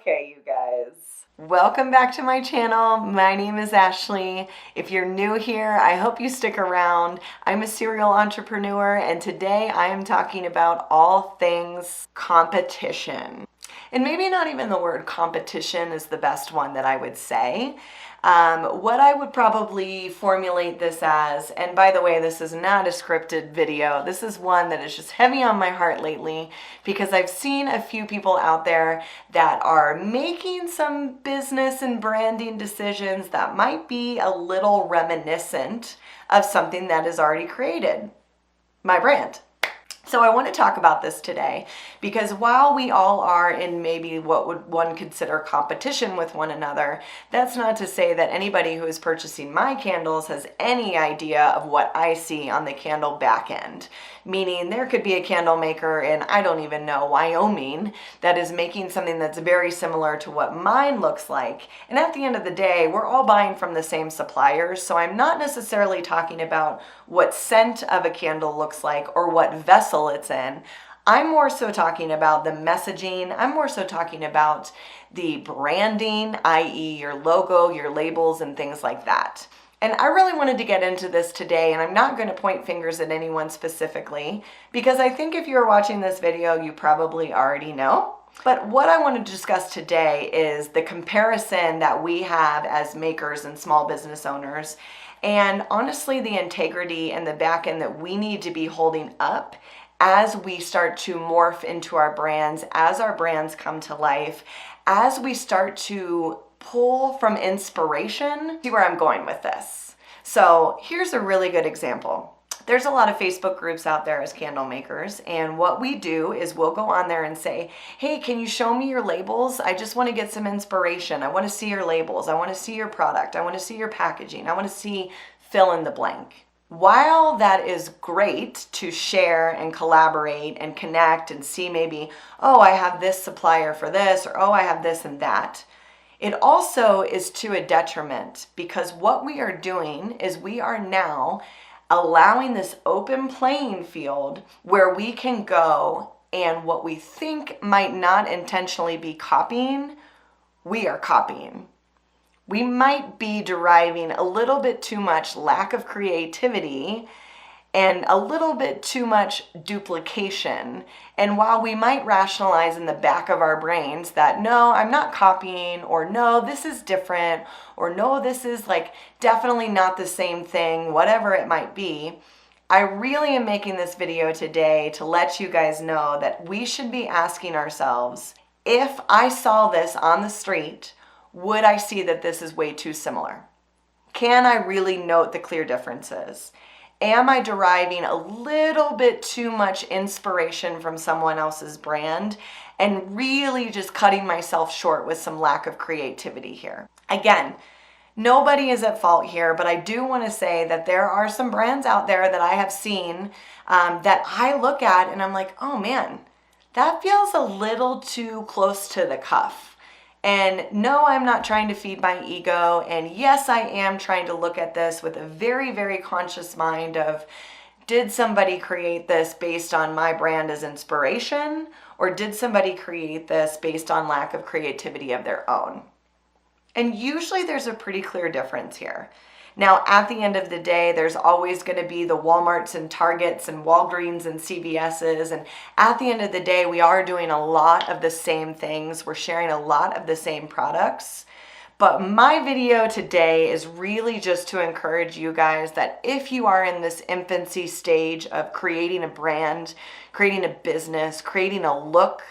Okay, you guys. Welcome back to my channel. My name is Ashley. If you're new here, I hope you stick around. I'm a serial entrepreneur, and today I am talking about all things competition. And maybe not even the word competition is the best one that I would say. What I would probably formulate this as, and by the way, this is not a scripted video. This is one that is just heavy on my heart lately because I've seen a few people out there that are making some business and branding decisions that might be a little reminiscent of something that is already created, my brand. So I want to talk about this today because while we all are in maybe what would one consider competition with one another, that's not to say that anybody who is purchasing my candles has any idea of what I see on the candle back end. Meaning there could be a candle maker in, I don't even know, Wyoming that is making something that's very similar to what mine looks like. And at the end of the day, we're all buying from the same suppliers. So I'm not necessarily talking about what scent of a candle looks like or what vessel it's in. I'm more so talking about the messaging. I'm more so talking about the branding, i.e. your logo, your labels, and things like that. And I really wanted to get into this today, and I'm not going to point fingers at anyone specifically, because I think if you're watching this video, you probably already know. But what I want to discuss today is the comparison that we have as makers and small business owners, and honestly, the integrity and the back end that we need to be holding up as we start to morph into our brands, as our brands come to life, as we start to pull from inspiration. See where I'm going with this. So here's a really good example. There's a lot of Facebook groups out there as candle makers, and what we do is we'll go on there and say, hey, can you show me your labels? I just want to get some inspiration. I want to see your labels. I want to see your product. I want to see your packaging. I want to see fill in the blank. While that is great to share and collaborate and connect and see maybe, oh, I have this supplier for this, or oh, I have this and that, it also is to a detriment because what we are doing is we are now allowing this open playing field where we can go and what we think might not intentionally be copying, we are copying. We might be deriving a little bit too much lack of creativity and a little bit too much duplication. And while we might rationalize in the back of our brains that no, I'm not copying, or no, this is different, or no, this is like definitely not the same thing, whatever it might be, I really am making this video today to let you guys know that we should be asking ourselves, if I saw this on the street, would I see that this is way too similar? Can I really note the clear differences? Am I deriving a little bit too much inspiration from someone else's brand and really just cutting myself short with some lack of creativity here? Again, nobody is at fault here, but I do want to say that there are some brands out there that I have seen that I look at and I'm like, oh man, that feels a little too close to the cuff. And no, I'm not trying to feed my ego. And yes, I am trying to look at this with a very, very conscious mind of, did somebody create this based on my brand as inspiration? Or did somebody create this based on lack of creativity of their own? And usually there's a pretty clear difference here. Now, at the end of the day, there's always going to be the Walmarts and Targets and Walgreens and CVS's. And at the end of the day, we are doing a lot of the same things. We're sharing a lot of the same products. But my video today is really just to encourage you guys that if you are in this infancy stage of creating a brand, creating a business, creating a look,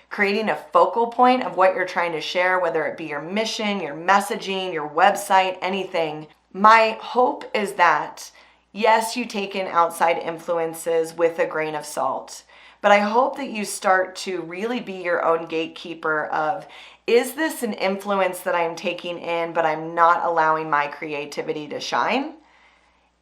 creating a focal point of what you're trying to share, whether it be your mission, your messaging, your website, anything, my hope is that, yes, you take in outside influences with a grain of salt, but I hope that you start to really be your own gatekeeper of, is this an influence that I'm taking in, but I'm not allowing my creativity to shine?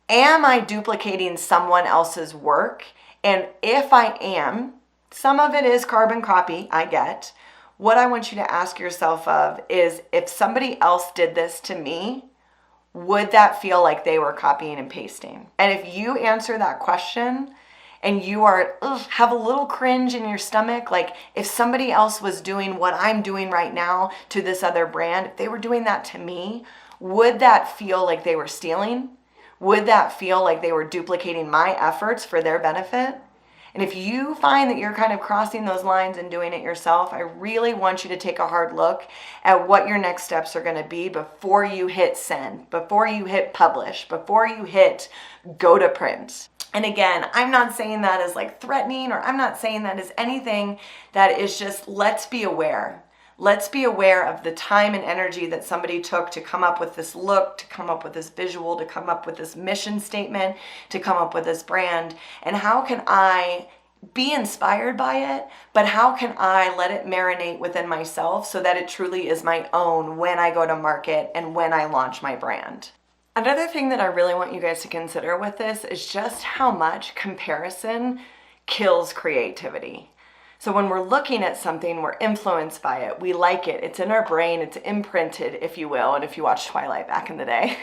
Am I duplicating someone else's work? And if I am, some of it is carbon copy, I get. What I want you to ask yourself of is, if somebody else did this to me, would that feel like they were copying and pasting? And if you answer that question and you are have a little cringe in your stomach, like if somebody else was doing what I'm doing right now to this other brand, if they were doing that to me, would that feel like they were stealing? Would that feel like they were duplicating my efforts for their benefit? And if you find that you're kind of crossing those lines and doing it yourself, I really want you to take a hard look at what your next steps are going to be before you hit send, before you hit publish, before you hit go to print. And again, I'm not saying that as like threatening, or I'm not saying that as anything. That is just, let's be aware. Let's be aware of the time and energy that somebody took to come up with this look, to come up with this visual, to come up with this mission statement, to come up with this brand. And how can I be inspired by it, but how can I let it marinate within myself so that it truly is my own when I go to market and when I launch my brand? Another thing that I really want you guys to consider with this is just how much comparison kills creativity. So when we're looking at something, we're influenced by it. We like it. It's in our brain. It's imprinted, if you will. And if you watched Twilight back in the day,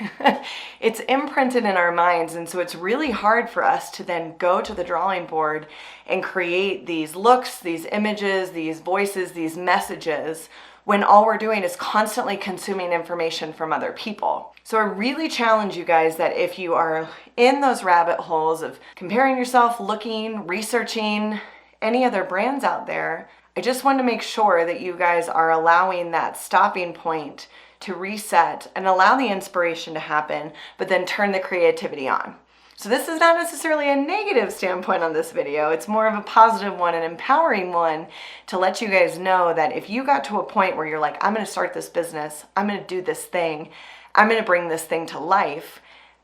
it's imprinted in our minds. And so it's really hard for us to then go to the drawing board and create these looks, these images, these voices, these messages, when all we're doing is constantly consuming information from other people. So I really challenge you guys that if you are in those rabbit holes of comparing yourself, looking, researching any other brands out there, I just want to make sure that you guys are allowing that stopping point to reset and allow the inspiration to happen, but then turn the creativity on. So this is not necessarily a negative standpoint on this video. It's more of a positive one, an empowering one, to let you guys know that if you got to a point where you're like, I'm going to start this business, I'm going to do this thing, I'm going to bring this thing to life,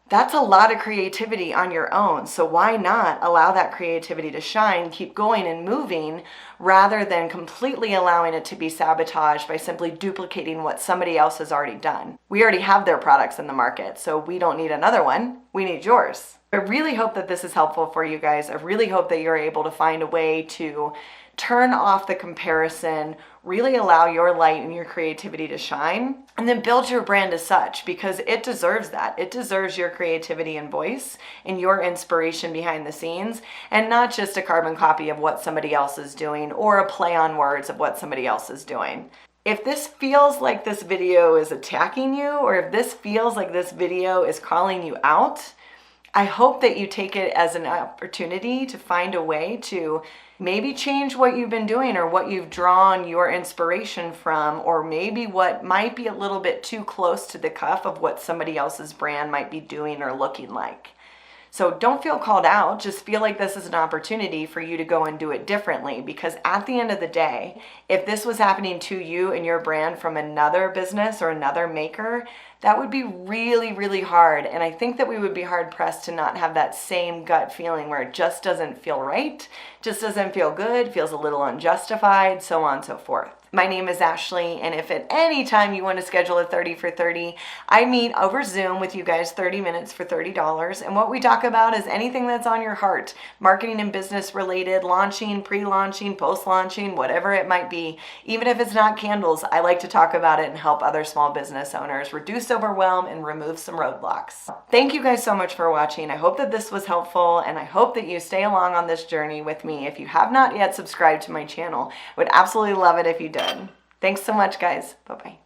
that's a lot of creativity on your own. So why not allow that creativity to shine, keep going and moving, rather than completely allowing it to be sabotaged by simply duplicating what somebody else has already done. We already have their products in the market, so we don't need another one. We need yours. I really hope that this is helpful for you guys. I really hope that you're able to find a way to turn off the comparison, really allow your light and your creativity to shine, and then build your brand as such, because it deserves that. It deserves your creativity and voice and your inspiration behind the scenes, and not just a carbon copy of what somebody else is doing or a play on words of what somebody else is doing. If this feels like this video is attacking you, or if this feels like this video is calling you out, I hope that you take it as an opportunity to find a way to maybe change what you've been doing, or what you've drawn your inspiration from, or maybe what might be a little bit too close to the cuff of what somebody else's brand might be doing or looking like. So don't feel called out, just feel like this is an opportunity for you to go and do it differently, because at the end of the day, if this was happening to you and your brand from another business or another maker, that would be really, really hard. And I think that we would be hard pressed to not have that same gut feeling where it just doesn't feel right, just doesn't feel good, feels a little unjustified, so on and so forth. My name is Ashley, and if at any time you want to schedule a 30 for 30, I meet over Zoom with you guys 30 minutes for $30. And what we talk about is anything that's on your heart, marketing and business related, launching, pre-launching, post-launching, whatever it might be. Even if it's not candles, I like to talk about it and help other small business owners reduce overwhelm and remove some roadblocks. Thank you guys so much for watching. I hope that this was helpful, and I hope that you stay along on this journey with me. If you have not yet subscribed to my channel, I would absolutely love it if you did. Thanks so much, guys. Bye-bye.